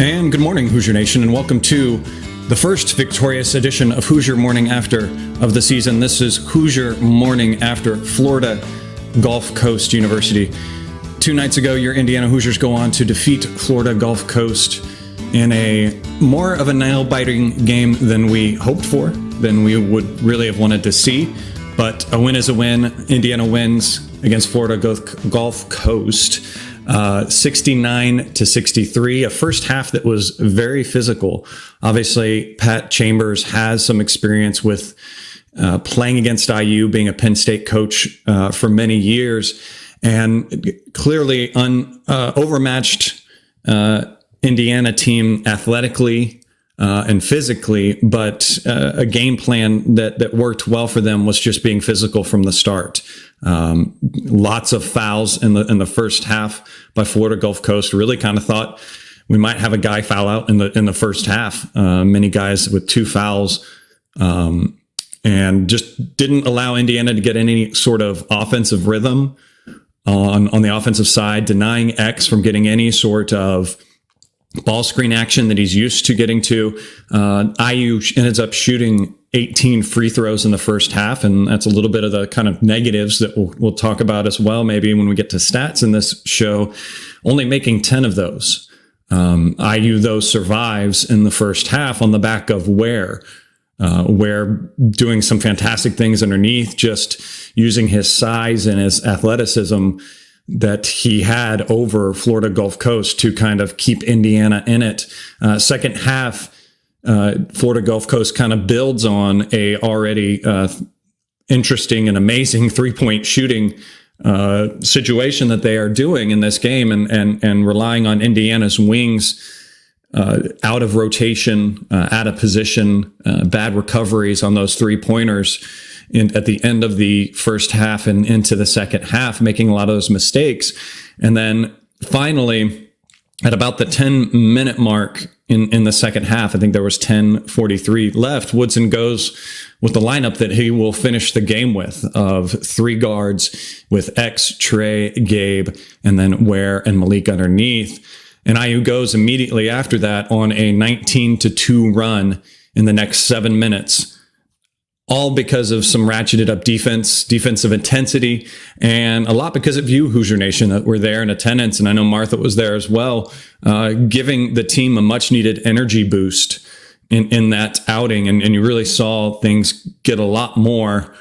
And good morning, Hoosier Nation, and welcome to the first victorious edition of Hoosier Morning After of the season. This is Hoosier Morning After Florida Gulf Coast University. 2 nights ago, your Indiana Hoosiers go on to defeat Florida Gulf Coast in a more of a nail-biting game than we hoped for, than we would really have wanted to see. But a win is a win. Indiana wins against Florida Gulf Coast. 69-63, a first half that was very physical. Obviously, Pat Chambers has some experience with playing against IU, being a Penn State coach for many years, and clearly overmatched Indiana team athletically and physically, but a game plan that worked well for them was just being physical from the start. Lots of fouls in the first half by Florida Gulf Coast. Really kind of thought we might have a guy foul out in the first half. Many guys with 2 fouls, and just didn't allow Indiana to get any sort of offensive rhythm on the offensive side, denying X from getting any sort of ball screen action that he's used to getting to. IU ends up shooting 18 free throws in the first half, and that's a little bit of the kind of negatives that we'll talk about as well, maybe when we get to stats in this show. Only making 10 of those. IU, though, survives in the first half on the back of Ware doing some fantastic things underneath, just using his size and his athleticism that he had over Florida Gulf Coast to kind of keep Indiana in it. Second half, Florida Gulf Coast kind of builds on a already interesting and amazing 3-point shooting situation that they are doing in this game, and relying on Indiana's wings out of rotation, out of position, bad recoveries on those 3-pointers at the end of the first half and into the second half, making a lot of those mistakes. And then finally, at about the 10-minute mark in the second half, I think there was 10:43 left, Woodson goes with the lineup that he will finish the game with, of 3 guards with X, Trey, Gabe, and then Ware and Malik underneath. And IU goes immediately after that on a 19-2 run in the next 7 minutes, all because of some ratcheted up defensive intensity, and a lot because of you, Hoosier Nation, that were there in attendance. And I know Martha was there as well, giving the team a much needed energy boost in that outing. And you really saw things get a lot more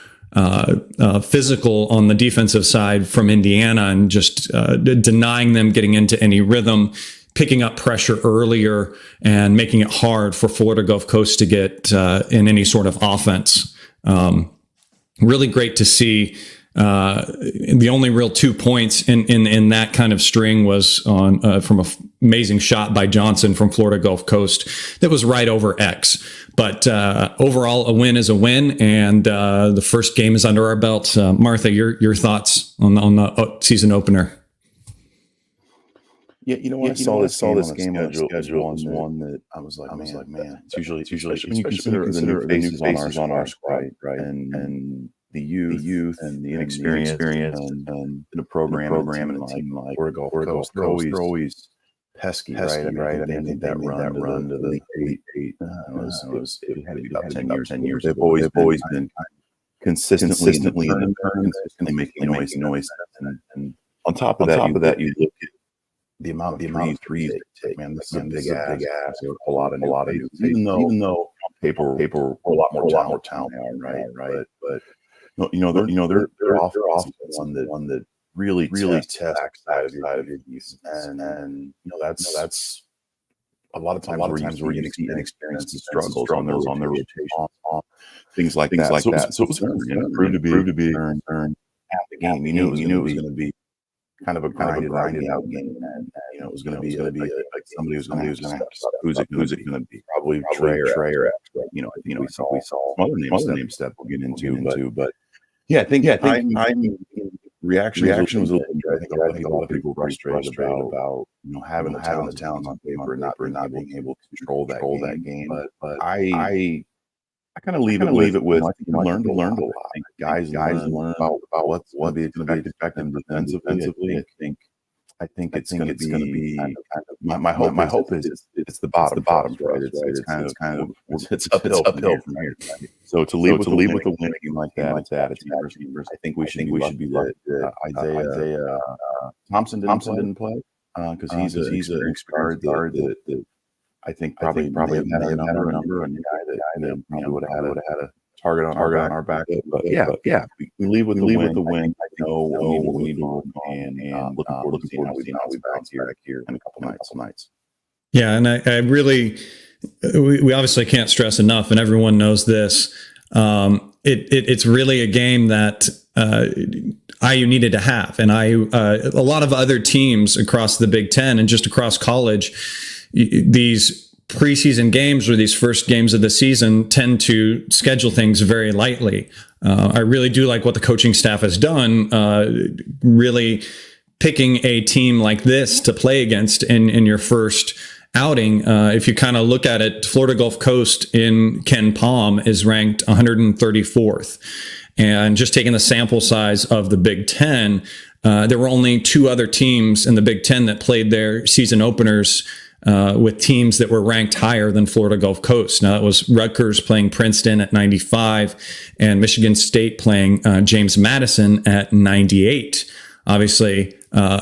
physical on the defensive side from Indiana, and just denying them getting into any rhythm, picking up pressure earlier, and making it hard for Florida Gulf Coast to get in any sort of offense. Really great to see. The only real 2 points in that kind of string was on from an amazing shot by Johnson from Florida Gulf Coast that was right over X. But overall, a win is a win, and the first game is under our belt. Martha, your thoughts on the season opener? Yeah, when I saw this game on the schedule was one that I was like, man, it's usually when you consider the new faces on our squad, right? And the youth and the inexperience and the program and a team like Florida Gulf Coast, they're always pesky, right? I mean, they made that run to the eight. It had to be about 10 years. They've always been consistently making noise. And on top of that, you look at the amount of threes they take. Man, this is a big ask. A lot of even though on paper we're a lot more talent now, right? But they're often one that really tests the backside of your youth, and that's a lot of times where you see inexperience and struggles on their rotation, things like that. So it was proved to be half the game. You knew it was going to be kind of a grinded out game, and it was going to be like somebody who's going to step up. Who's it going to be? Probably Trey or X. I think we saw some other names step we'll get into, but yeah, I think reaction was a little bit. I think a lot of people were frustrated about having the talent on paper and not being able to control that game. But I kind of leave it with, I think we learned a lot. I think guys learn about what's going to be expected defensively. I think I think it's going to be kind of my hope is it's the bottom for us, right? It's kind of it's uphill from here. Right? So to leave with a win like that, it's I think we should be lucky that Isaiah Thompson didn't play because he's an experienced guard that I think probably had a number and a guy that probably would have had a target on our back. But yeah, we leave with the win. I know what we need to work on, and looking forward to seeing how we bounce back here in a couple nights. Yeah, and I really, we obviously can't stress enough, and everyone knows this. It's really a game that IU needed to have, and a lot of other teams across the Big Ten and just across college, these preseason games or these first games of the season tend to schedule things very lightly. I really do like what the coaching staff has done, really picking a team like this to play against in your first outing. If you kind of look at it, Florida Gulf Coast in Ken Palm is ranked 134th. And just taking the sample size of the Big Ten, there were only 2 other teams in the Big Ten that played their season openers with teams that were ranked higher than Florida Gulf Coast. Now, that was Rutgers playing Princeton at 95 and Michigan State playing James Madison at 98. Obviously,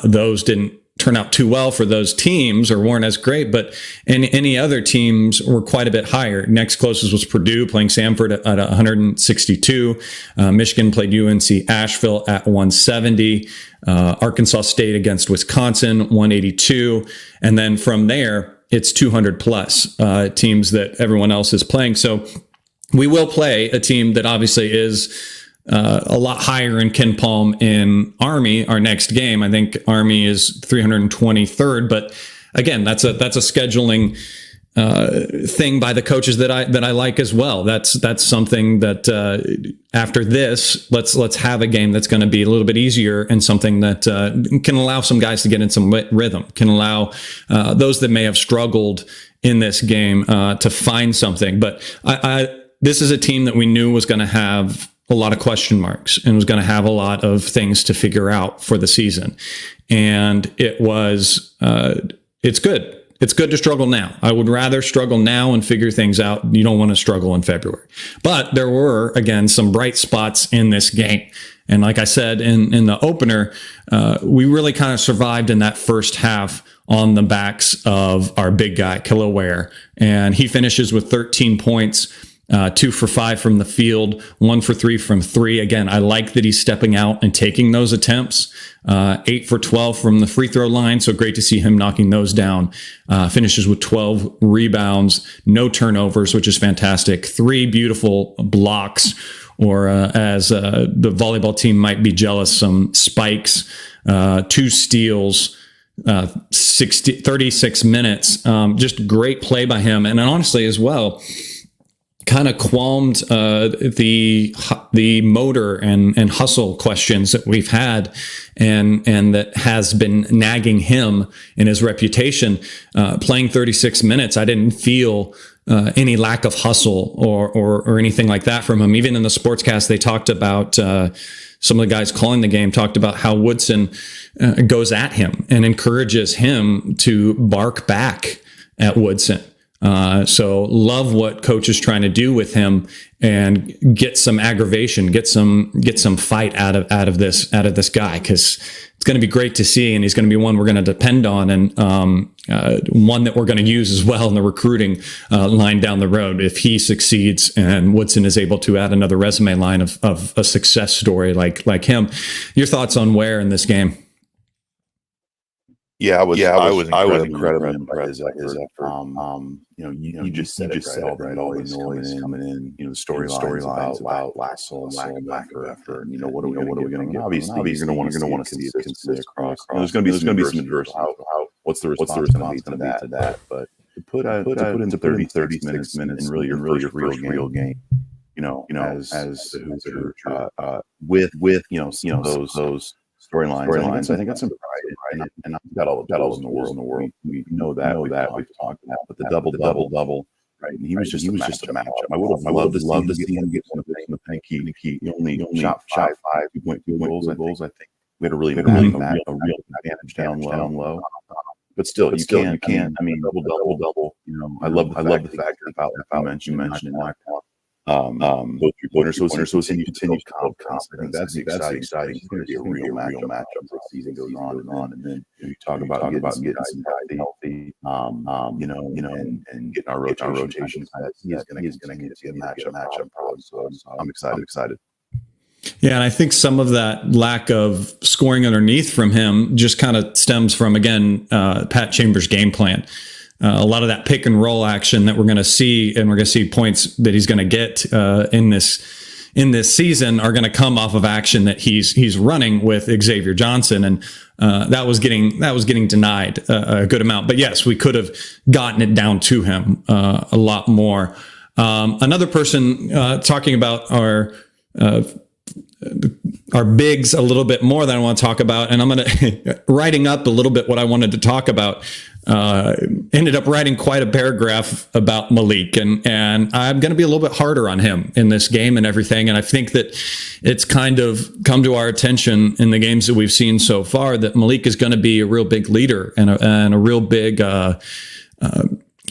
those didn't turn out too well for those teams or weren't as great, but any other teams were quite a bit higher. Next closest was Purdue playing Samford at 162. Michigan played UNC Asheville at 170. Arkansas State against Wisconsin, 182. And then from there, it's 200 plus teams that everyone else is playing. So we will play a team that obviously is a lot higher in Ken Palm in Army. Our next game, I think Army is 323rd, but again, that's a scheduling thing by the coaches that I like as well. That's something that after this, let's have a game that's going to be a little bit easier and something that can allow some guys to get in some rhythm, can allow those that may have struggled in this game to find something. But this is a team that we knew was going to have a lot of question marks and was going to have a lot of things to figure out for the season. And it's good. It's good to struggle now. I would rather struggle now and figure things out. You don't want to struggle in February. But there were, again, some bright spots in this game. And like I said in the opener, we really kind of survived in that first half on the backs of our big guy, Killa Ware. And he finishes with 13 points. 2 for 5 from the field, 1 for 3 from 3. Again, I like that he's stepping out and taking those attempts. 8 for 12 from the free throw line. So great to see him knocking those down. Finishes with 12 rebounds, no turnovers, which is fantastic. 3 beautiful blocks, or as the volleyball team might be jealous, some spikes, 2 steals. 36 minutes. Just great play by him. And honestly as well, kind of qualmed the motor and hustle questions that we've had, and that has been nagging him in his reputation. Playing 36 minutes, I didn't feel any lack of hustle or anything like that from him. Even in the sportscast, they talked about some of the guys calling the game talked about how Woodson goes at him and encourages him to bark back at Woodson. So love what coach is trying to do with him and get some aggravation, get some fight out of this guy, because it's going to be great to see, and he's going to be one we're going to depend on, and one that we're going to use as well in the recruiting line down the road if he succeeds and Woodson is able to add another resume line of a success story like him. Your thoughts on Ware in this game? Yeah, I was incredibly impressed by his effort. You just said all the noise coming in. The storylines about lack of effort. And what are we going to get? Obviously, you're going to want to see it consistently across. There's going to be some adversity. What's the response going to be to that? But to put into 36 minutes and really your first real game. As the Hoosier, with those storylines. I think that's impressive, right? And I've got all the titles in the world. We know that. We've talked about, but the double, right? And he was just a matchup. I would have loved to see him get one of the paint. He only shot 5 2.2 goals. I think we had a really a real advantage down low. But still, you can't. I mean, double. You know, I love the fact that you mentioned in my both 3-pointers. So it's continued confidence. I think that's exciting. It's going to be a real matchup as the season goes on. And then you talk about getting some healthy, and getting our rotation. He's going to be a matchup problem. So I'm excited. Yeah, and I think some of that lack of scoring underneath from him just kind of stems from, again, Pat Chambers' game plan. A lot of that pick and roll action that we're going to see, and we're going to see points that he's going to get in this season are going to come off of action that he's running with Xavier Johnson, and that was getting denied a good amount. But yes, we could have gotten it down to him a lot more. Another person talking about our bigs a little bit more than I want to talk about, and I'm going to writing up a little bit what I wanted to talk about. Ended up writing quite a paragraph about Malik, and I'm going to be a little bit harder on him in this game and everything. And I think that it's kind of come to our attention in the games that we've seen so far that Malik is going to be a real big leader and a real big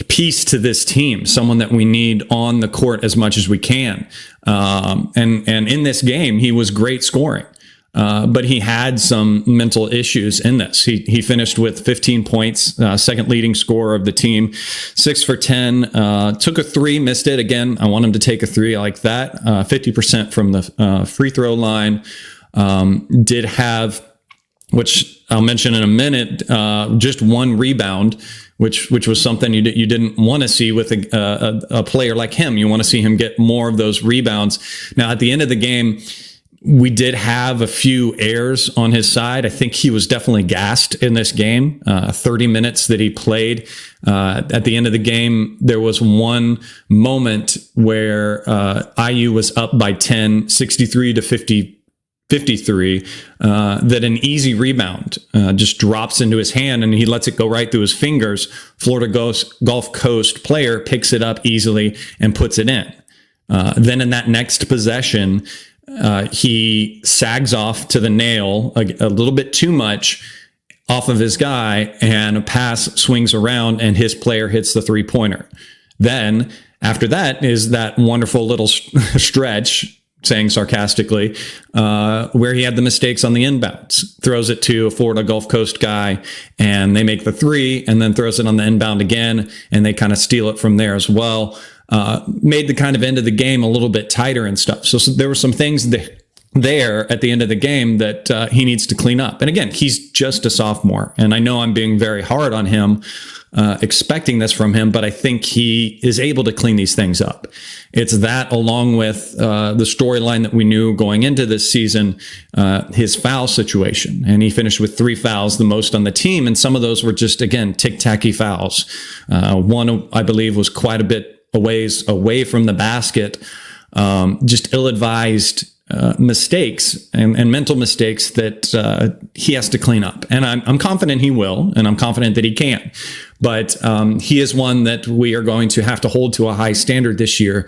piece to this team, someone that we need on the court as much as we can. And in this game, he was great scoring. But he had some mental issues in this. He finished with 15 points, second leading scorer of the team, 6 for 10, took a 3, missed it. Again, I want him to take a 3. I like that. 50% from the free throw line. Did have, which I'll mention in a minute, just 1 rebound, which was something you didn't want to see with a player like him. You want to see him get more of those rebounds. Now, at the end of the game, we did have a few errors on his side. I think he was definitely gassed in this game. 30 minutes that he played. At the end of the game, there was one moment where IU was up by 10, 63 to 53, that an easy rebound just drops into his hand and he lets it go right through his fingers. Florida Gulf Coast player picks it up easily and puts it in. Then in that next possession, he sags off to the nail a little bit too much off of his guy, and a pass swings around and his player hits the 3-pointer. Then after that is that wonderful little stretch, saying sarcastically, where he had the mistakes on the inbounds, throws it to a Florida Gulf Coast guy and they make the 3, and then throws it on the inbound again and they kind of steal it from there as well. Made the kind of end of the game a little bit tighter and stuff. So there were some things there at the end of the game that he needs to clean up. And again, he's just a sophomore. And I know I'm being very hard on him, expecting this from him, but I think he is able to clean these things up. It's that, along with the storyline that we knew going into this season, his foul situation. And he finished with 3 fouls, the most on the team. And some of those were just, again, tic-tacky fouls. One, I believe, was quite a bit away from the basket, just ill-advised mistakes and mental mistakes that he has to clean up. And I'm confident he will, and I'm confident that he can. But he is one that we are going to have to hold to a high standard this year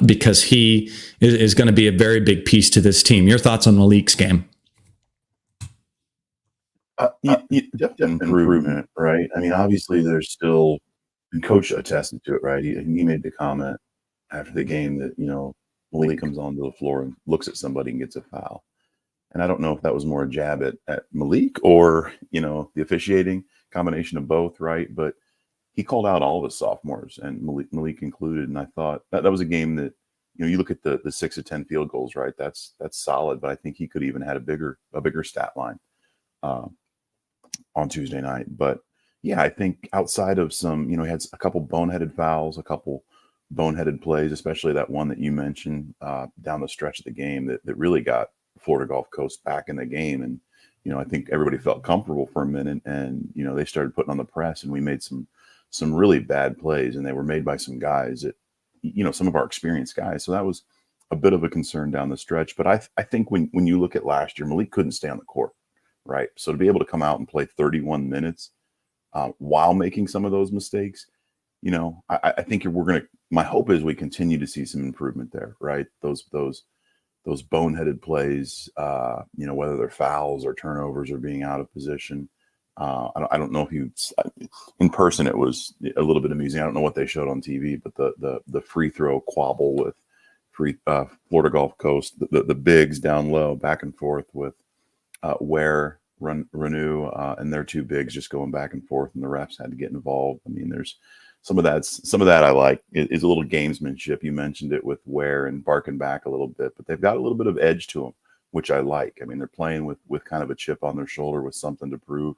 because he is going to be a very big piece to this team. Your thoughts on Malik's game? Definite improvement, right? I mean, obviously there's still, and Coach attested to it, right? He made the comment after the game that, Malik comes onto the floor and looks at somebody and gets a foul. And I don't know if that was more a jab at Malik or, the officiating, combination of both, right? But he called out all of his sophomores, and Malik included. And I thought that was a game that, you look at the 6 of 10 field goals, right? That's solid, but I think he could even had a bigger stat line on Tuesday night. But yeah, I think outside of some, he had a couple boneheaded fouls, a couple boneheaded plays, especially that one that you mentioned down the stretch of the game that really got Florida Gulf Coast back in the game. And, I think everybody felt comfortable for a minute, and, they started putting on the press, and we made some really bad plays, and they were made by some guys that, some of our experienced guys. So that was a bit of a concern down the stretch. But I think when you look at last year, Malik couldn't stay on the court, right? So to be able to come out and play 31 minutes while making some of those mistakes, I think my hope is we continue to see some improvement there, right? Those those boneheaded plays, whether they're fouls or turnovers or being out of position. I don't know if you in person, it was a little bit amusing. I don't know what they showed on TV, but the free throw quabble with Florida Gulf Coast, the bigs down low, back and forth with Ware, Renew, and their two bigs just going back and forth, and the refs had to get involved. I mean, there's some of that I like. It's a little gamesmanship. You mentioned it with Ware and barking back a little bit, but they've got a little bit of edge to them, which I like. I mean, they're playing with kind of a chip on their shoulder with something to prove,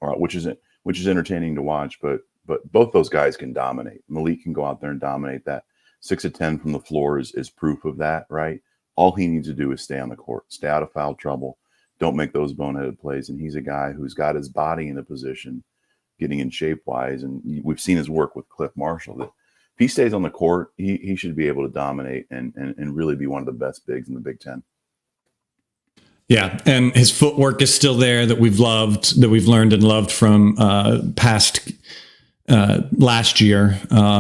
which is entertaining to watch. But both those guys can dominate. Malik can go out there and dominate. That 6 of 10 from the floor is proof of that, right? All he needs to do is stay on the court, stay out of foul trouble, don't make those boneheaded plays. And he's a guy who's got his body in a position, getting in shape wise. And we've seen his work with Cliff Marshall, that if he stays on the court, he should be able to dominate and really be one of the best bigs in the Big Ten. Yeah, and his footwork is still there that we've learned and loved from past last year.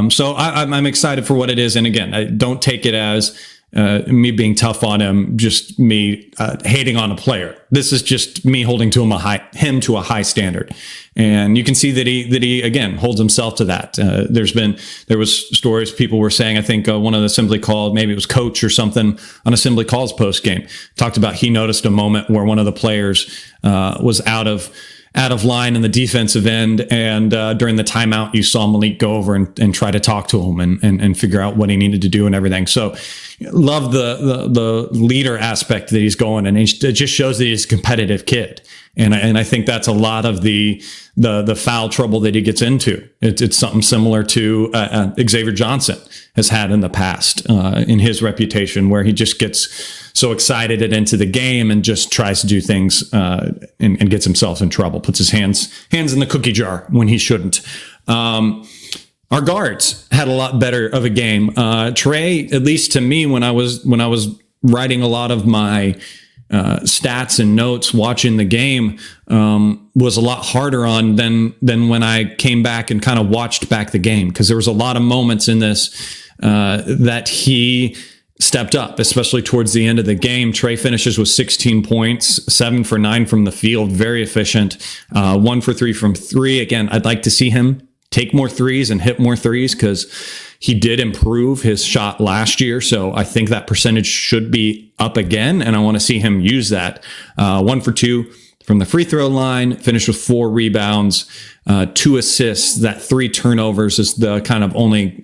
So I'm excited for what it is. And again, I don't take it as me being tough on him, just me hating on a player. This is just me holding to him to a high standard. And you can see that he again holds himself to that. There was stories people were saying, I think one of the Assembly Call, maybe it was Coach or something on Assembly Call's post game, talked about he noticed a moment where one of the players was out of line in the defensive end. And during the timeout, you saw Malik go over and try to talk to him and figure out what he needed to do and everything. So love the leader aspect that he's going. And it just shows that he's a competitive kid. And I think that's a lot of the foul trouble that he gets into. It's something similar to Xavier Johnson has had in the past in his reputation, where he just gets so excited and into the game and just tries to do things and gets himself in trouble, puts his hands in the cookie jar when he shouldn't. Our guards had a lot better of a game. Trey, at least to me, when I was writing a lot of my stats and notes watching the game, was a lot harder on than when I came back and kind of watched back the game, because there was a lot of moments in this that he stepped up, especially towards the end of the game. Trey finishes with 16 points, 7 for 9 from the field, very efficient, 1 for 3 from 3. Again, I'd like to see him take more threes and hit more threes, because he did improve his shot last year. So I think that percentage should be up again, and I want to see him use that. 1 for 2 from the free throw line, finished with 4 rebounds, 2 assists. That 3 turnovers is the kind of only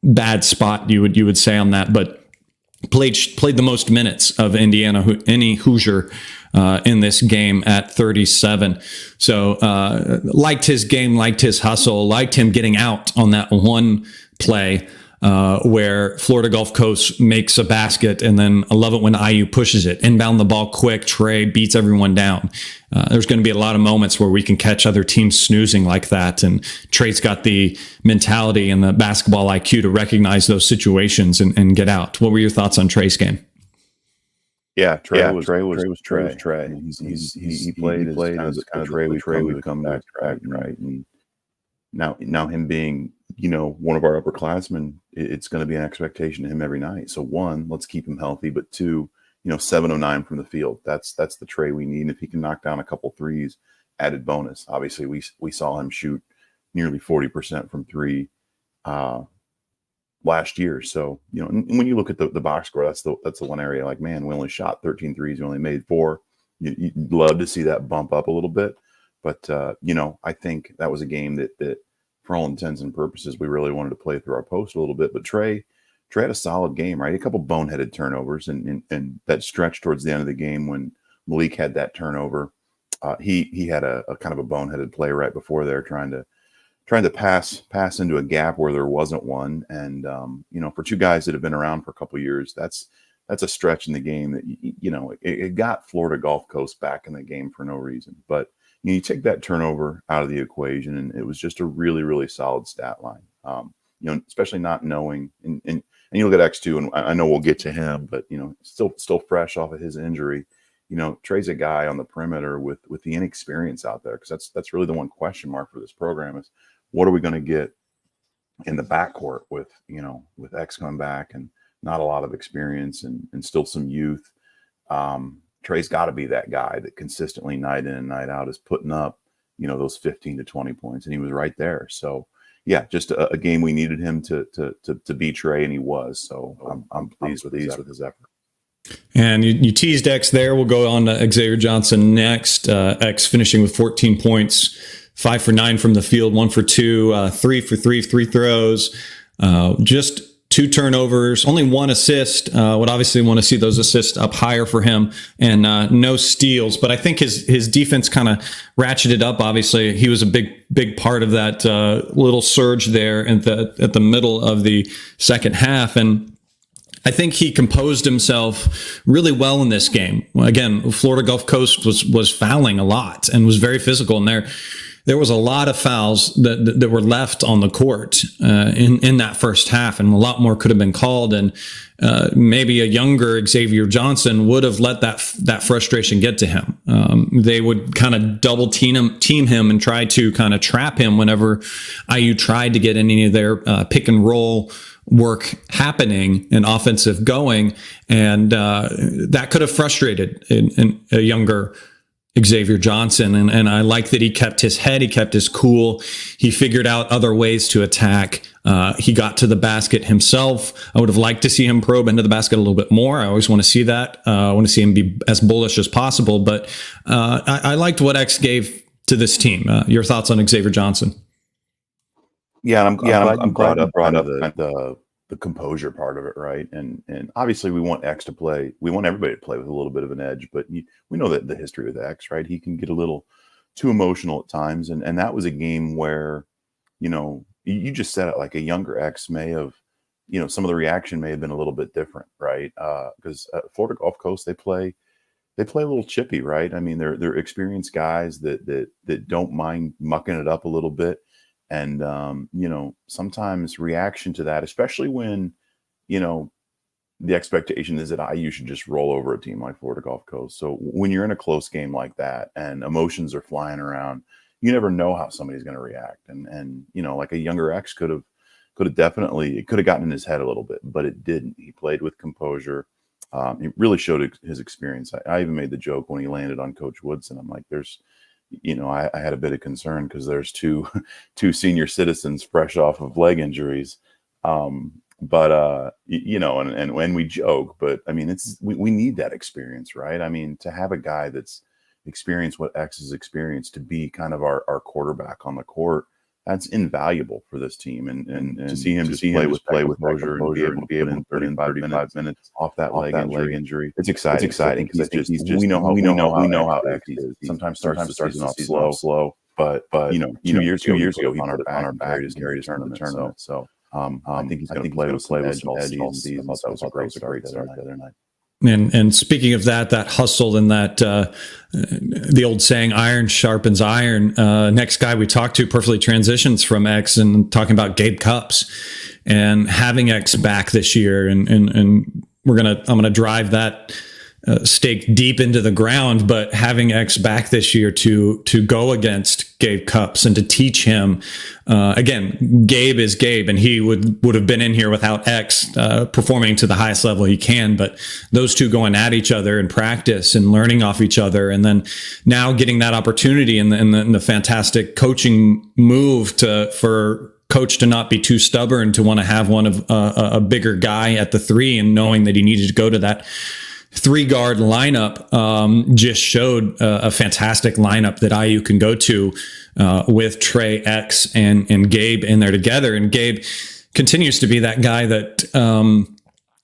bad spot you would say on that, but played the most minutes of any Hoosier in this game at 37. So liked his game, liked his hustle, liked him getting out on that one play where Florida Gulf Coast makes a basket, and then I love it when IU pushes it, inbound the ball quick, Trey beats everyone down. There's going to be a lot of moments where we can catch other teams snoozing like that, and Trey's got the mentality and the basketball IQ to recognize those situations and get out. What were your thoughts on Trey's game? Yeah, Trey was Trey. He played as kind of the Trey we've come back, right? And now him being, one of our upperclassmen, it's going to be an expectation to him every night. So 1, let's keep him healthy, but 2, 7 of 9 from the field. That's the Trey we need. And if he can knock down a couple threes, added bonus. Obviously, we saw him shoot nearly 40% from 3 last year. So, and when you look at the box score, that's the one area, like, man, we only shot 13 threes, we only made 4. You'd love to see that bump up a little bit. But, I think that was a game that for all intents and purposes, we really wanted to play through our post a little bit. But Trey had a solid game, right? A couple boneheaded turnovers, and that stretch towards the end of the game when Malik had that turnover. He had a kind of a boneheaded play right before there, trying to pass into a gap where there wasn't one. And for 2 guys that have been around for a couple of years, that's a stretch in the game that it got Florida Gulf Coast back in the game for no reason. But you take that turnover out of the equation, and it was just a really, really solid stat line. Especially not knowing, and you look at X2, and I know we'll get to him, but still fresh off of his injury. Trey's a guy on the perimeter with the inexperience out there, because that's really the one question mark for this program is, what are we going to get in the backcourt with X coming back and not a lot of experience and still some youth. Trey's got to be that guy that consistently night in and night out is putting up, those 15 to 20 points, and he was right there. So yeah, just a game we needed him to beat Trey, and he was. So I'm pleased with his effort. And you teased X there. We'll go on to Xavier Johnson next. X finishing with 14 points, 5 for 9 from the field, 1 for 2, 3 for 3 free throws, just 2 turnovers, only 1 assist. Would obviously want to see those assists up higher for him, and no steals. But I think his defense kind of ratcheted up. Obviously, he was a big part of that little surge there at the middle of the second half, and I think he composed himself really well in this game. Again, Florida Gulf Coast was fouling a lot and was very physical, and there was a lot of fouls that were left on the court in that first half, and a lot more could have been called. And maybe a younger Xavier Johnson would have let that frustration get to him. They would kind of double team him and try to kind of trap him whenever IU tried to get any of their pick and roll work happening and offensive going, and that could have frustrated a younger Xavier Johnson. And I like that he kept his head, he kept his cool, he figured out other ways to attack. He got to the basket himself. I would have liked to see him probe into the basket a little bit more. I always want to see that. I want to see him be as bullish as possible. But I liked what X gave to this team. Your thoughts on Xavier Johnson? Yeah, I'm glad you brought up the composure part of it, right? And obviously we want X to play. We want everybody to play with a little bit of an edge, but we know that the history with X, right? He can get a little too emotional at times, and that was a game where, you just said it, like a younger X may have, some of the reaction may have been a little bit different, right? Because Florida Gulf Coast, they play a little chippy, right? I mean, they're experienced guys that don't mind mucking it up a little bit. And, sometimes reaction to that, especially when, the expectation is that IU should just roll over a team like Florida Gulf Coast. So when you're in a close game like that and emotions are flying around, you never know how somebody's going to react. And, like a younger X could have definitely, it could have gotten in his head a little bit, but it didn't. He played with composure. He really showed his experience. I even made the joke when he landed on Coach Woodson. I'm like, I had a bit of concern because there's two senior citizens fresh off of leg injuries. But when we joke, but I mean, we need that experience, right? I mean, to have a guy that's experienced what X has experienced to be kind of our quarterback on the court, that's invaluable for this team. And to see him play with composure and be able to put in 35 minutes off that leg injury. It's exciting because we know how X is. Sometimes starts off slow, but 2 years ago he on our back carried his tournament. So I think he's going to play with some edge all season. That was a great start the other night. And speaking of that hustle and that the old saying, iron sharpens iron. Next guy we talked to perfectly transitions from X and talking about Gabe Cupps and having X back this year. And I'm gonna drive that stake deep into the ground, but having X back this year to go against Gabe Cupps and to teach him, again, Gabe is Gabe, and he would have been in here without X performing to the highest level he can. But those two going at each other in practice and learning off each other, and then now getting that opportunity and the fantastic coaching move for Coach to not be too stubborn, to want to have one of a bigger guy at the 3, and knowing that he needed to go to that 3-guard lineup just showed a fantastic lineup that IU can go to with Trey, X, and Gabe in there together. And Gabe continues to be that guy that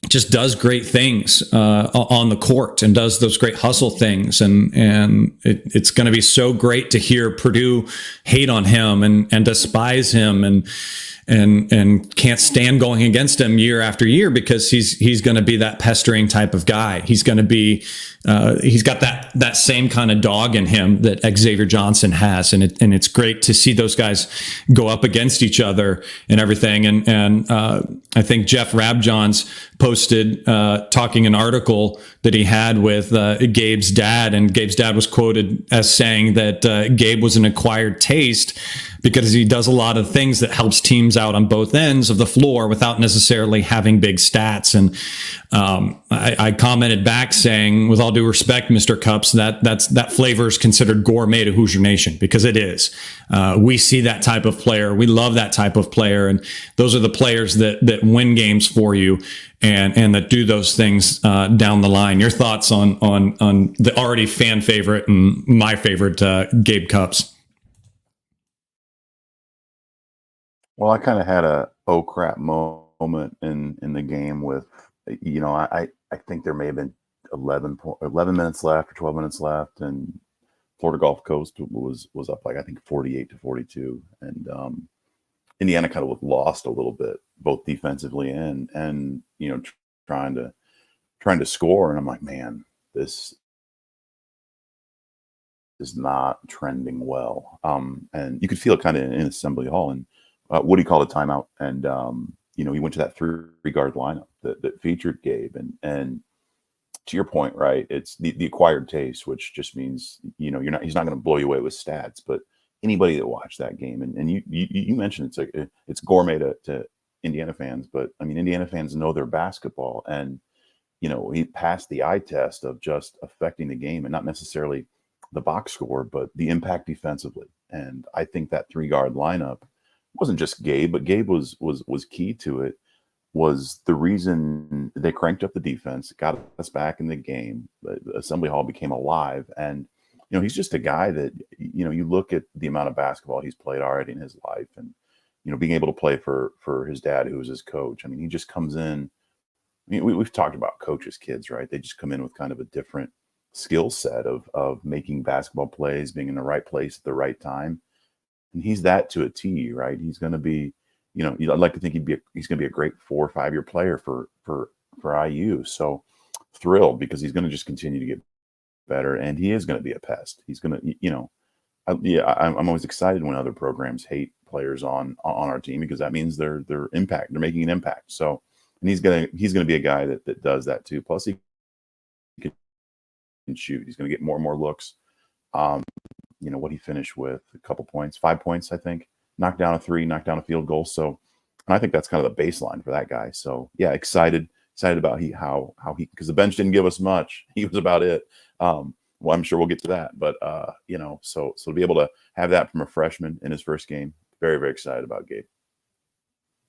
just does great things on the court and does those great hustle things. And it's going to be so great to hear Purdue hate on him and despise him and can't stand going against him year after year, because he's going to be that pestering type of guy. He's going to be he's got that same kind of dog in him that Xavier Johnson has, and it's great to see those guys go up against each other and everything. And I think Jeff Rabjohns posted talking an article that he had with Gabe's dad, and Gabe's dad was quoted as saying that Gabe was an acquired taste because he does a lot of things that helps teams out on both ends of the floor without necessarily having big stats. And I commented back saying, with all due respect, Mr. Cups, that flavor is considered gourmet to Hoosier Nation, because it is. We see that type of player. We love that type of player. And those are the players that win games for you and that do those things down the line. Your thoughts on the already fan favorite and my favorite, Gabe Cups? Well, I kind of had a oh crap moment in the game with, I think there may have been 11 minutes left or 12 minutes left, and Florida Gulf Coast was up like I think 48-42, and Indiana kind of looked lost a little bit, both defensively and trying to score, and I'm like, man, this is not trending well. And you could feel it kind of in Assembly Hall, and Woody called a timeout, and he went to that three-guard lineup that featured Gabe, and to your point, right? It's the acquired taste, which just means he's not going to blow you away with stats, but anybody that watched that game, and you mentioned it's gourmet to Indiana fans, but I mean Indiana fans know their basketball, and he passed the eye test of just affecting the game, and not necessarily the box score, but the impact defensively. And I think that three-guard lineup wasn't just Gabe, but Gabe was key to it. Was the reason they cranked up the defense, got us back in the game. The Assembly Hall became alive, and he's just a guy that you look at the amount of basketball he's played already in his life, and being able to play for his dad, who was his coach. I mean, he just comes in. I mean, we've talked about coaches' kids, right? They just come in with kind of a different skill set of making basketball plays, being in the right place at the right time. And he's that to a T, right? He's going to be, I'd like to think he's going to be a great 4 or 5 year player for IU. So thrilled, because he's going to just continue to get better, and he is going to be a pest. He's going to, I'm always excited when other programs hate players on our team, because that means they're making an impact. So, and he's going to be a guy that does that too. Plus he can shoot. He's going to get more and more looks. What he finished with, a couple points, 5 points, I think, knocked down a three, knocked down a field goal. So, and I think that's kind of the baseline for that guy. So yeah, excited about how he, because the bench didn't give us much. He was about it. Well, I'm sure we'll get to that, but so to be able to have that from a freshman in his first game, very, very excited about Gabe.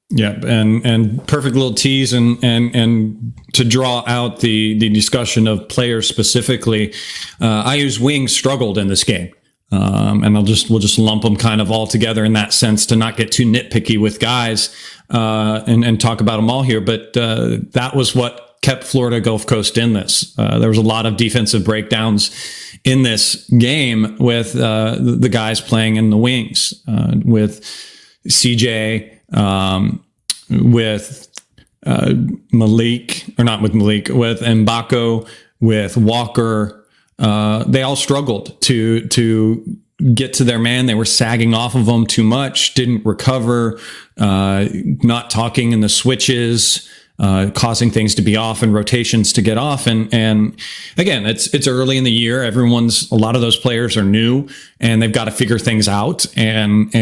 Yeah, and perfect little tease and to draw out the discussion of players specifically. IU's wings struggled in this game. And we'll just lump them kind of all together in that sense, to not get too nitpicky with guys and talk about them all here. But that was what kept Florida Gulf Coast in this. There was a lot of defensive breakdowns in this game with the guys playing in the wings, with CJ, with Malik, or not with Malik, with Mbako, with Walker. They all struggled to get to their man. They were sagging off of them too much, didn't recover, not talking in the switches, causing things to be off and rotations to get off. And again, it's early in the year. A lot of those players are new, and they've got to figure things out. And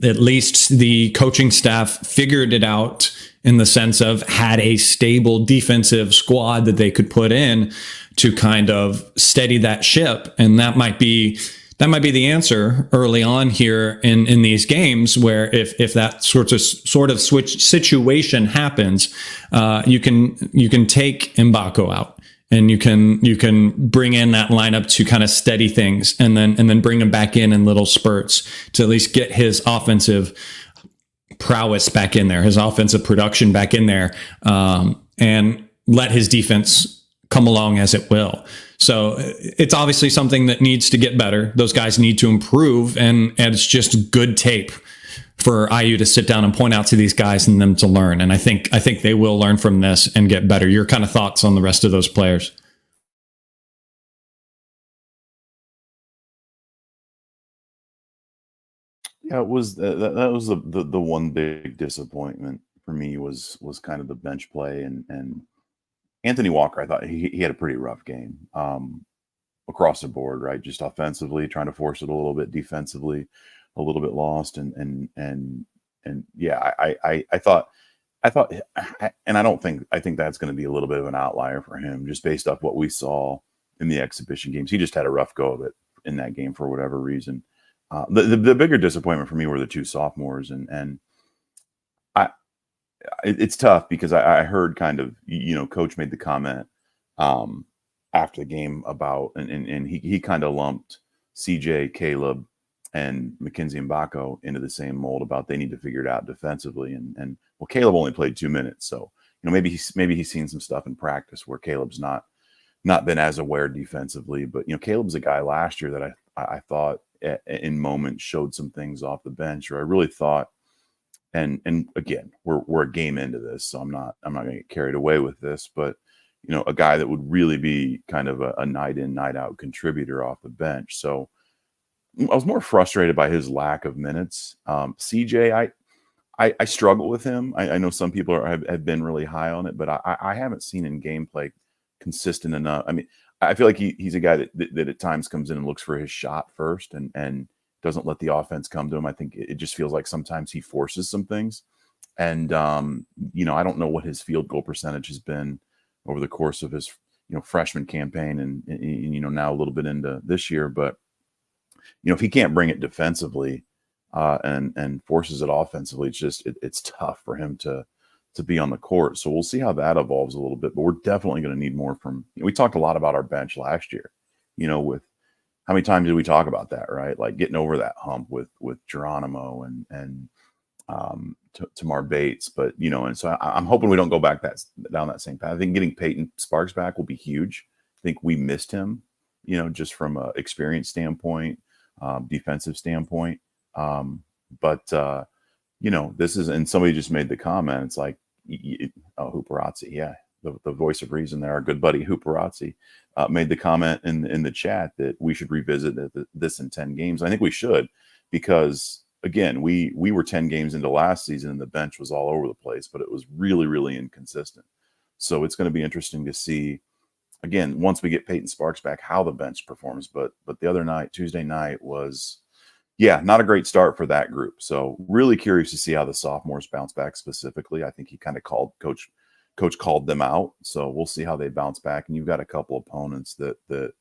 at least the coaching staff figured it out, in the sense of had a stable defensive squad that they could put in to kind of steady that ship. And that might be the answer early on here in these games, where if that sort of switch situation happens, you can take Mbako out, and you can bring in that lineup to kind of steady things, and then bring him back in little spurts to at least get his offensive prowess back in there, his offensive production back in there, and let his defense come along as it will. So it's obviously something that needs to get better. Those guys need to improve, and it's just good tape for IU to sit down and point out to these guys and them to learn. And I think they will learn from this and get better. Your kind of thoughts on the rest of those players? Yeah, it was that was the one big disappointment for me was kind of the bench play, and Anthony Walker. I thought he had a pretty rough game across the board, right? Just offensively, trying to force it a little bit, defensively, a little bit lost, and yeah, I thought, and I think that's going to be a little bit of an outlier for him, just based off what we saw in the exhibition games. He just had a rough go of it in that game for whatever reason. The bigger disappointment for me were the two sophomores, and it's tough because I heard kind of, Coach made the comment after the game about, and he kind of lumped CJ, Caleb, and Mackenzie and Baco into the same mold about they need to figure it out defensively. And well, Caleb only played 2 minutes, so maybe he's seen some stuff in practice where Caleb's not been as aware defensively. But Caleb's a guy last year that I thought in moments showed some things off the bench, or I really thought. And again, we're a game into this, so I'm not going to get carried away with this, but a guy that would really be kind of a night in, night out contributor off the bench. So I was more frustrated by his lack of minutes. CJ, I struggle with him. I know some people have been really high on it, but I haven't seen in gameplay consistent enough. I mean, I feel like he's a guy that at times comes in and looks for his shot first and doesn't let the offense come to him. I think it just feels like sometimes he forces some things. And, I don't know what his field goal percentage has been over the course of his, freshman campaign and now a little bit into this year. But, if he can't bring it defensively and forces it offensively, it's tough for him to be on the court. So we'll see how that evolves a little bit. But we're definitely going to need more from – we talked a lot about our bench last year, with – how many times did we talk about that, right? Like getting over that hump with Geronimo and Tamar Bates, but and so I'm hoping we don't go back down that same path. I think getting Peyton Sparks back will be huge. I think we missed him, just from a experience standpoint, defensive standpoint. But this is, and somebody just made the comment. It's like, Hooperazzi, yeah. The voice of reason there, our good buddy Hooperazzi, made the comment in the chat that we should revisit this in 10 games. I think we should, because again, we were 10 games into last season and the bench was all over the place, but it was really, really inconsistent. So it's going to be interesting to see, again, once we get Peyton Sparks back, how the bench performs. But the other night, Tuesday night, was, not a great start for that group. So really curious to see how the sophomores bounce back specifically. I think he kind of Coach called them out, so we'll see how they bounce back. And you've got a couple opponents that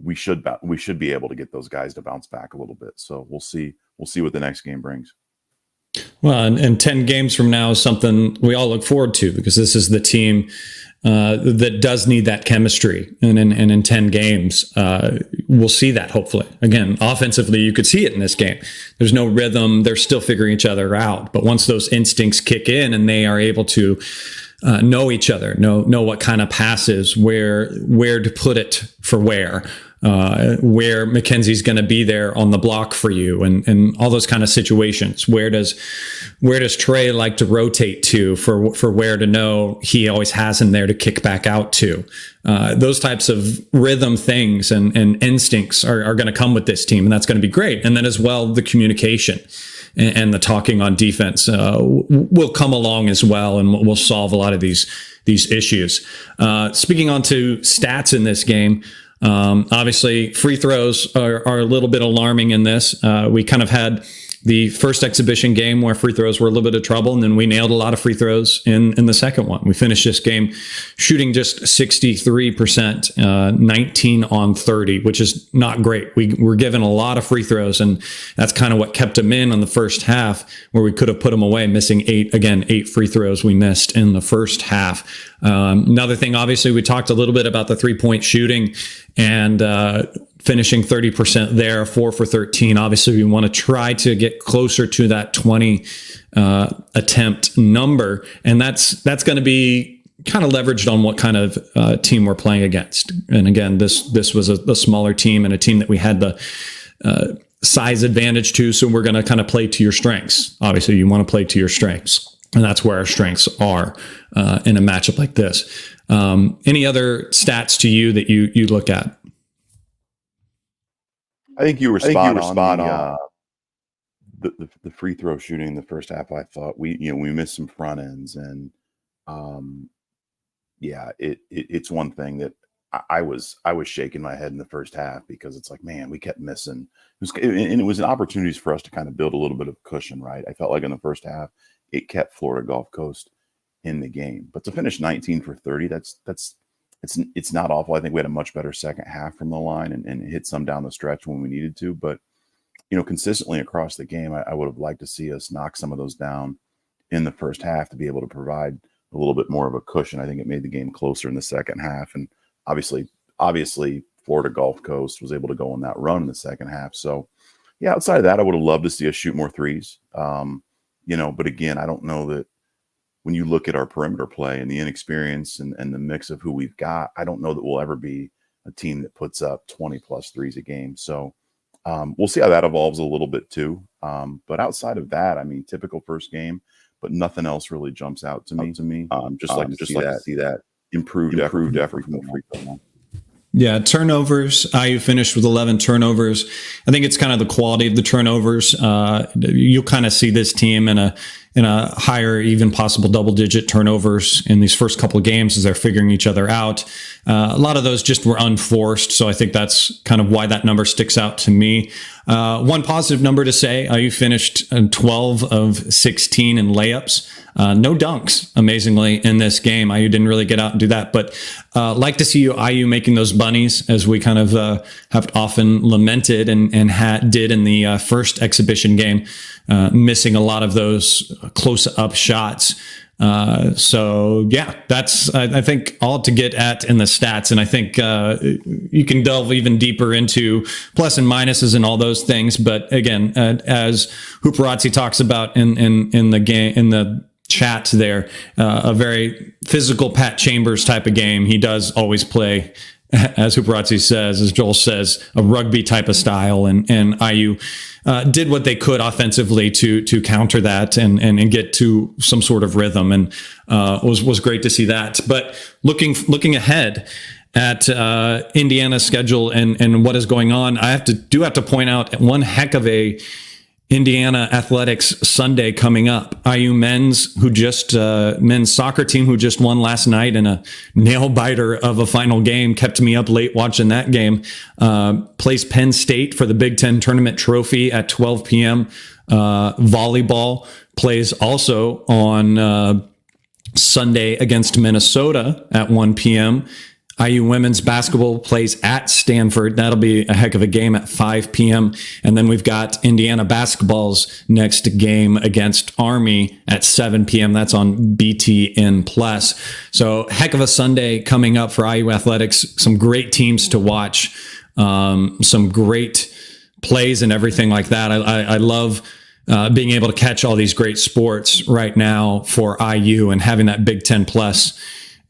we should be able to get those guys to bounce back a little bit. So we'll see what the next game brings. Well, and 10 games from now is something we all look forward to, because this is the team that does need that chemistry. And in 10 games, we'll see that, hopefully. Again, offensively, you could see it in this game. There's no rhythm. They're still figuring each other out. But once those instincts kick in and they are able to know each other, know what kind of passes, where to put it for where Mackenzie's going to be there on the block for you, and all those kind of situations. Where does Trey like to rotate to for where to know he always has him there to kick back out to? Those types of rhythm things and instincts are going to come with this team, and that's going to be great. And then as well, the communication and the talking on defense will come along as well, and we'll solve a lot of these issues. Speaking on to stats in this game, obviously free throws are a little bit alarming in this. We kind of had the first exhibition game where free throws were a little bit of trouble, and then we nailed a lot of free throws in the second one. We finished this game shooting just 63%, 19 on 30, which is not great. We were given a lot of free throws, and that's kind of what kept them in on the first half, where we could have put them away, missing 8 free throws we missed in the first half. Another thing, obviously, we talked a little bit about the 3-point shooting and finishing 30% there, 4 for 13. Obviously, we want to try to get closer to that 20 attempt number, and that's going to be kind of leveraged on what kind of team we're playing against. And again, this was a smaller team and a team that we had the size advantage to, so we're going to kind of play to your strengths. Obviously, you want to play to your strengths, and that's where our strengths are in a matchup like this. Any other stats to you that you look at? I think you were spot on. The free throw shooting in the first half, I thought we missed some front ends, and it's one thing that I was shaking my head in the first half because it's like, man, we kept missing. It was an opportunity for us to kind of build a little bit of cushion, right? I felt like in the first half, it kept Florida Gulf Coast in the game. But to finish 19 for 30, it's not awful. I think we had a much better second half from the line and hit some down the stretch when we needed to. But, consistently across the game, I would have liked to see us knock some of those down in the first half to be able to provide a little bit more of a cushion. I think it made the game closer in the second half. And obviously, Florida Gulf Coast was able to go on that run in the second half. So, yeah, outside of that, I would have loved to see us shoot more threes. But again, I don't know that when you look at our perimeter play and the inexperience and the mix of who we've got, I don't know that we'll ever be a team that puts up 20 plus threes a game. So we'll see how that evolves a little bit too. But outside of that, I mean, typical first game, but nothing else really jumps out to me. Just like to see that improved effort from the free throw line. Yeah, turnovers. IU finished with 11 turnovers. I think it's kind of the quality of the turnovers. You'll kind of see this team in a higher, even possible double-digit turnovers in these first couple of games as they're figuring each other out. A lot of those just were unforced, so I think that's kind of why that number sticks out to me. One positive number to say, IU finished 12 of 16 in layups. No dunks, amazingly, in this game. IU didn't really get out and do that, but like to see IU making those bunnies, as we kind of have often lamented and did in the first exhibition game, missing a lot of those close-up shots. So yeah, that's, I think, all to get at in the stats. And I think you can delve even deeper into plus and minuses and all those things. But again, as Hooperazzi talks about in the game, in the chat there, a very physical Pat Chambers type of game. He does always play, as Hooperazzi says, as Joel says, a rugby type of style, and IU did what they could offensively to counter that and get to some sort of rhythm, and was great to see that. But looking ahead at Indiana's schedule and what is going on, I have to point out one heck of a Indiana Athletics Sunday coming up. IU men's soccer team who just won last night in a nail biter of a final game, kept me up late watching that game, plays Penn State for the Big Ten tournament trophy at 12 p.m. Volleyball plays also on Sunday against Minnesota at 1 p.m. IU women's basketball plays at Stanford. That'll be a heck of a game at 5 p.m. And then we've got Indiana basketball's next game against Army at 7 p.m. That's on BTN Plus. So heck of a Sunday coming up for IU athletics. Some great teams to watch. Some great plays and everything like that. I love being able to catch all these great sports right now for IU, and having that Big Ten Plus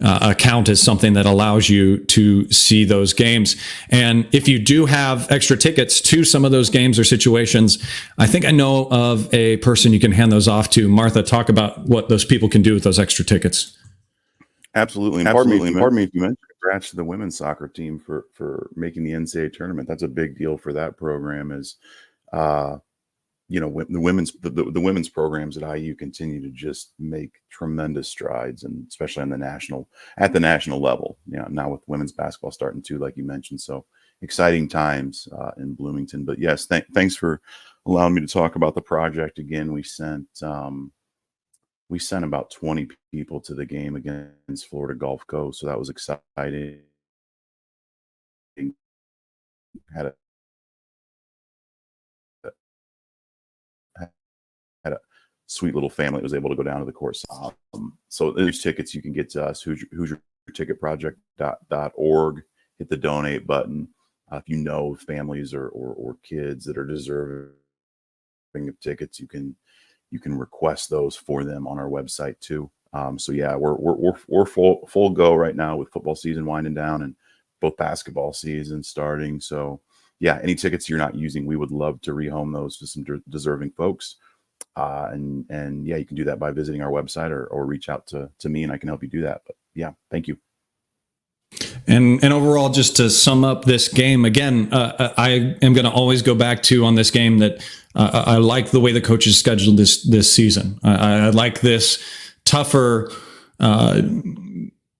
account is something that allows you to see those games. And if you do have extra tickets to some of those games or situations, I think I know of a person you can hand those off to. Martha, talk about what those people can do with those extra tickets. Absolutely. And pardon me if you mentioned, congrats to the women's soccer team for making the NCAA tournament. That's a big deal for that program. As the women's programs at IU continue to just make tremendous strides, and especially at the national level. Now with women's basketball starting too, like you mentioned, so exciting times in Bloomington. But yes, thanks for allowing me to talk about the project again. We sent about 20 people to the game against Florida Gulf Coast, so that was exciting. Had a sweet little family that was able to go down to the course. So there's tickets you can get to us, HoosierTicketProject.org. Hit the donate button. If you know families or kids that are deserving of tickets, you can request those for them on our website too. So yeah, we're full go right now with football season winding down and both basketball season starting. So yeah, any tickets you're not using, we would love to rehome those to some deserving folks. And yeah, you can do that by visiting our website or reach out to me, and I can help you do that. But yeah, thank you. And overall, just to sum up this game again, I am going to always go back to on this game that I like the way the coaches scheduled this season. I like this tougher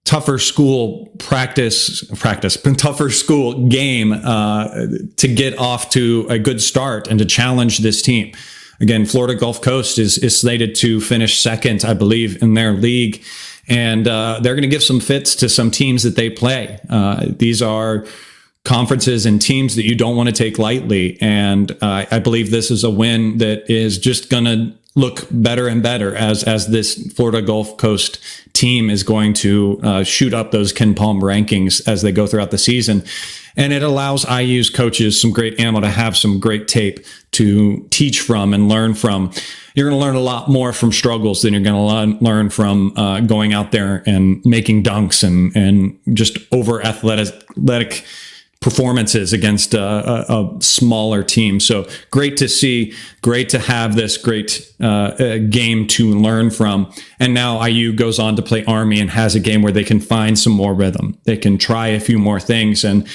tougher school tougher school game to get off to a good start and to challenge this team. Again, Florida Gulf Coast is slated to finish second, I believe, in their league. And they're going to give some fits to some teams that they play. These are conferences and teams that you don't want to take lightly. And I believe this is a win that is just going to look better and better as this Florida Gulf Coast team is going to shoot up those Ken Palm rankings as they go throughout the season. And it allows IU's coaches some great ammo to have some great tape to teach from and learn from. You're going to learn a lot more from struggles than you're going to learn from going out there and making dunks and just over athletic performances against a smaller team. So great to see, great to have this great game to learn from. And now IU goes on to play Army and has a game where they can find some more rhythm. They can try a few more things and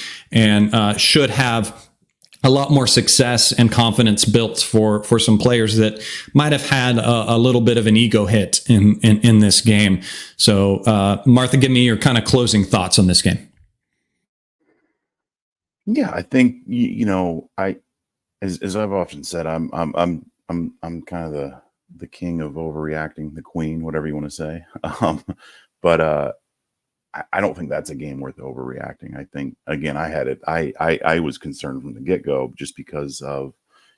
should have a lot more success and confidence built for some players that might have had a little bit of an ego hit in this game. So Martha, give me your kind of closing thoughts on this game. Yeah, I think as I've often said, I'm kind of the king of overreacting, the queen, whatever you want to say. But I don't think that's a game worth overreacting. I think, again, I was concerned from the get-go just because of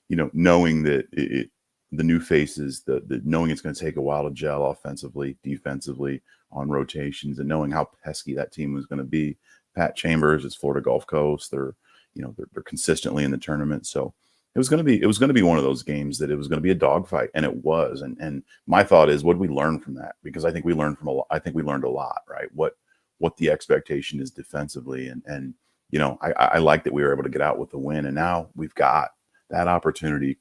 knowing that the new faces, the knowing it's going to take a while to gel offensively, defensively, on rotations, and knowing how pesky that team was going to be. Pat Chambers, it's Florida Gulf Coast. They're consistently in the tournament. So it was going to be one of those games that it was going to be a dogfight, and it was. And my thought is, what did we learn from that? Because I think we learned a lot, right? What the expectation is defensively, and I like that we were able to get out with the win, and now we've got that opportunity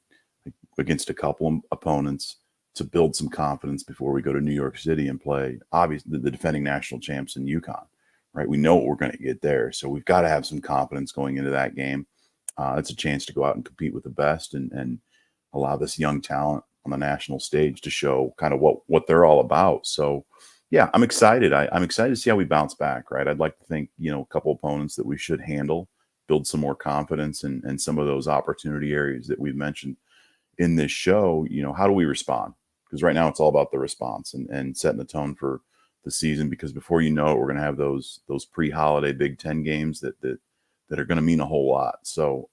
against a couple opponents to build some confidence before we go to New York City and play, obviously, the defending national champs in UConn. Right, we know what we're going to get there, so we've got to have some confidence going into that game. It's a chance to go out and compete with the best, and allow this young talent on the national stage to show kind of what they're all about. So, yeah, I'm excited. I'm excited to see how we bounce back. Right, I'd like to think a couple opponents that we should handle, build some more confidence, and some of those opportunity areas that we've mentioned in this show. How do we respond? Because right now it's all about the response and setting the tone for the season, because before you know it, we're going to have those pre-holiday Big Ten games that are going to mean a whole lot. So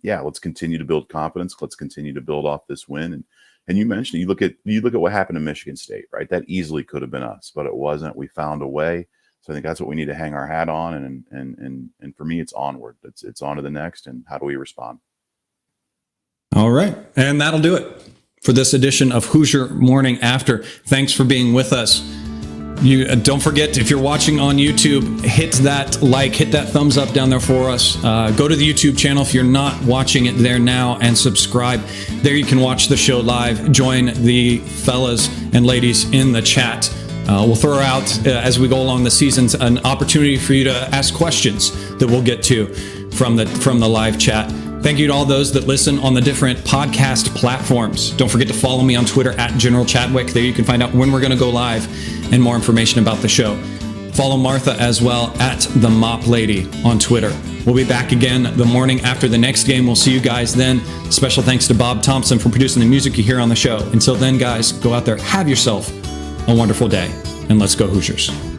let's continue to build confidence. Let's continue to build off this win. And you mentioned, you look at what happened to Michigan State, right? That easily could have been us, but it wasn't. We found a way. So I think that's what we need to hang our hat on. And for me, it's onward. It's on to the next. And how do we respond? All right. And that'll do it for this edition of Hoosier Morning After. Thanks for being with us. You don't forget, if you're watching on YouTube, hit that thumbs up down there for us. Go to the YouTube channel if you're not watching it there now, and subscribe. There you can watch the show live. Join the fellas and ladies in the chat. We'll throw out, as we go along the seasons, an opportunity for you to ask questions that we'll get to from the live chat. Thank you to all those that listen on the different podcast platforms. Don't forget to follow me on Twitter at General Chadwick. There you can find out when we're going to go live and more information about the show. Follow Martha as well at the Mop Lady on Twitter. We'll be back again the morning after the next game. We'll see you guys then. Special thanks to Bob Thompson for producing the music you hear on the show. Until then, guys, go out there, have yourself a wonderful day, and let's go Hoosiers.